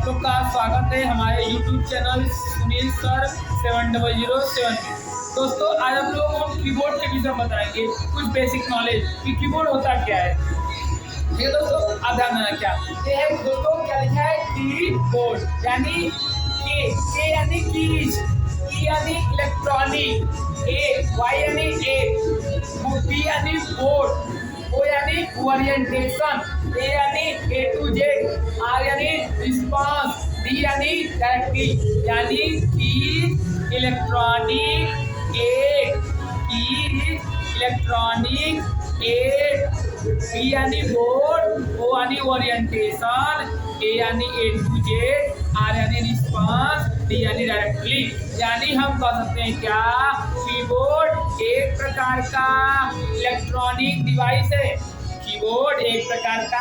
आप लोग का स्वागत है हमारे YouTube चैनल सुनील सर 7007 में। दोस्तों आज हम लोग हम कीबोर्ड के विषय में बताएंगे कुछ बेसिक नॉलेज कि कीबोर्ड होता क्या है। ठीक है दोस्तों, आप ध्यान देना क्या ये है दोस्तों, क्या लिखा है कीबोर्ड यानी के यानी कीज, ई यानी इलेक्ट्रॉनिक, ए वाई यानी बी यानी बोर्ड, ओ यानी ओरिएंटेशन, ए यानी ए टू जेड, आर यानी रिस्पांस, डी यानी डायरेक्टली यानी keys electronic aid, keys electronic aid, B यानी बोर्ड, ओ यानी ओरिएंटेशन, ए यानी ए टू जेड, आर यानी रिस्पांस, डी यानी डायरेक्टली। यानी हम कह सकते हैं क्या कीबोर्ड एक प्रकार का इलेक्ट्रॉनिक डिवाइस है। कीबोर्ड एक प्रकार का,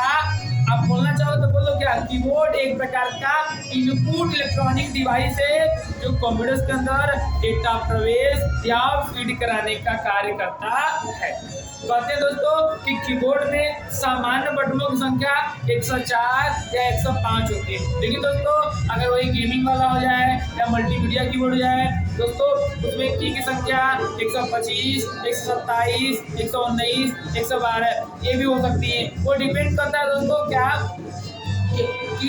आप बोलना चाहो तो बोलो क्या, कीबोर्ड एक प्रकार का इनपुट इलेक्ट्रॉनिक डिवाइस है जो कंप्यूटर्स के अंदर डेटा प्रवेश या फीड कराने का कार्य करता है। कहते हैं दोस्तों कि कीबोर्ड में सामान्य बटनों की संख्या 104 या 105 होती है, लेकिन दोस्तों अगर वही गेमिंग वाला हो जाए या मल्टीमीडिया कीबोर्ड हो जाए दोस्तों, उसमें की संख्या 125, 127, 119, 112 ये भी हो सकती है। वो डिपेंड करता है दोस्तों क्या कि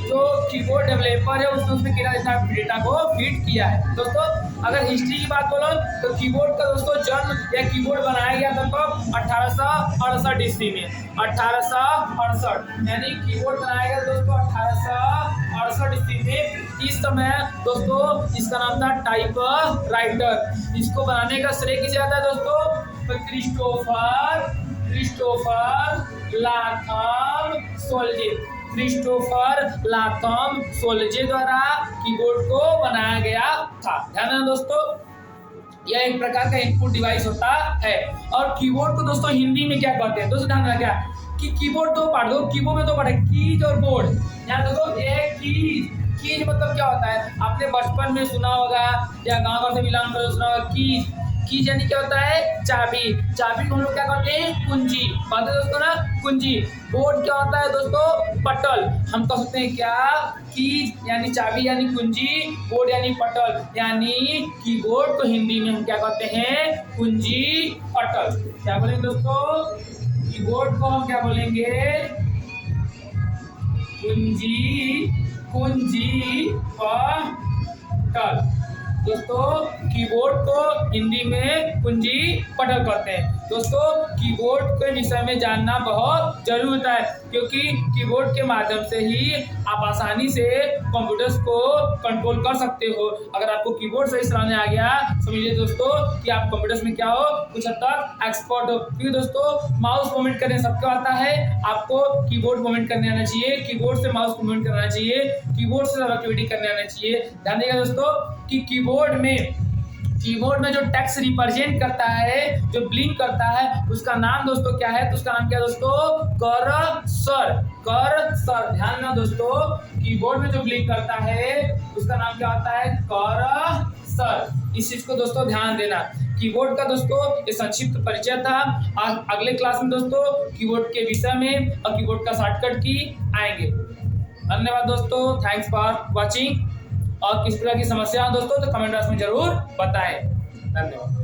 जो कीबोर्ड डेवलपर है उसने कितना डेटा को फीड किया है। दोस्तों अगर हिस्ट्री की बात बोलो तो कीबोर्ड का दोस्तों जन्म या कीबोर्ड बनाया गया था कब 1868 ईस्वी में, 1868 यानी कीबोर्ड बनाया गया दोस्तों 1868 ईस्वी में। इस समय दोस्तों इसका नाम था टाइप राइटर। इसको बनाने का श्रेय किसे आता है दोस्तों, तो क्रिस्टोफर लाथम सोल्जे, क्रिस्टोफर लाथम सोल्जे द्वारा कीबोर्ड को बनाया गया था। ध्यान देना दोस्तों, यह एक प्रकार का इनपुट डिवाइस होता है। और कीबोर्ड को दोस्तों हिंदी में क्या कहते हैं दोस्तों, ध्यान रखना क्या कि कीबोर्ड दो पार्ट, कीबोर्ड में दो पार्ट है, कीज और बोर्ड। यहाँ देखो ये है कीज। कीज मतलब क्या होता है, आपने बचपन में सुना होगा या गाँव घर से बिलोंग कर सुना होगा कीज। कीज यानी क्या होता है, चाबी। चाबी को हम लोग क्या कहते हैं, कुंजी। बात है दोस्तों ना, कुंजी। बोर्ड क्या होता है दोस्तों, पटल। हम कह सकते हैं क्या, कीज यानी चाबी यानी कुंजी, बोर्ड यानी पटल, यानी कीबोर्ड को हिंदी में हम क्या कहते हैं, कुंजी पटल। क्या बोलेंगे दोस्तों, कीबोर्ड को हम क्या बोलेंगे, कुंजी पटल। दोस्तों कीबोर्ड को हिंदी में कुंजी पटल कहते हैं। दोस्तों कीबोर्ड के विषय में जानना बहुत जरूरी होता है, क्योंकि कीबोर्ड के माध्यम से ही आप आसानी से कंप्यूटर्स को कंट्रोल कर सकते हो। अगर आपको कीबोर्ड सही चलाने आ गया समझिए दोस्तों कि आप कंप्यूटर्स में क्या हो, कुछ हद तक एक्सपर्ट हो। क्योंकि दोस्तों माउस मूवमेंट करने सबको आता है, आपको कीबोर्ड मूवमेंट करने आना चाहिए, कीबोर्ड से माउस मूवमेंट करना चाहिए, कीबोर्ड से सब एक्टिविटी करने आना चाहिए। ध्यान देगा दोस्तों कि कीबोर्ड में जो टेक्स्ट रिप्रेजेंट करता है, जो ब्लिंक करता है, उसका नाम दोस्तों क्या है, तो उसका नाम क्या है दोस्तों, कर्सर। ध्यान ना दोस्तों, कीबोर्ड में जो ब्लिंक करता है उसका नाम क्या होता है, कर्सर। इस चीज को दोस्तों ध्यान देना। कीबोर्ड का दोस्तों ये संक्षिप्त परिचय था। आज अगले क्लास में दोस्तों कीबोर्ड के विषय में और कीबोर्ड का शॉर्टकट की आएंगे। धन्यवाद दोस्तों, थैंक्स फॉर वॉचिंग। और किस तरह की समस्या हो दोस्तों तो कमेंट बॉक्स में जरूर बताएं। धन्यवाद।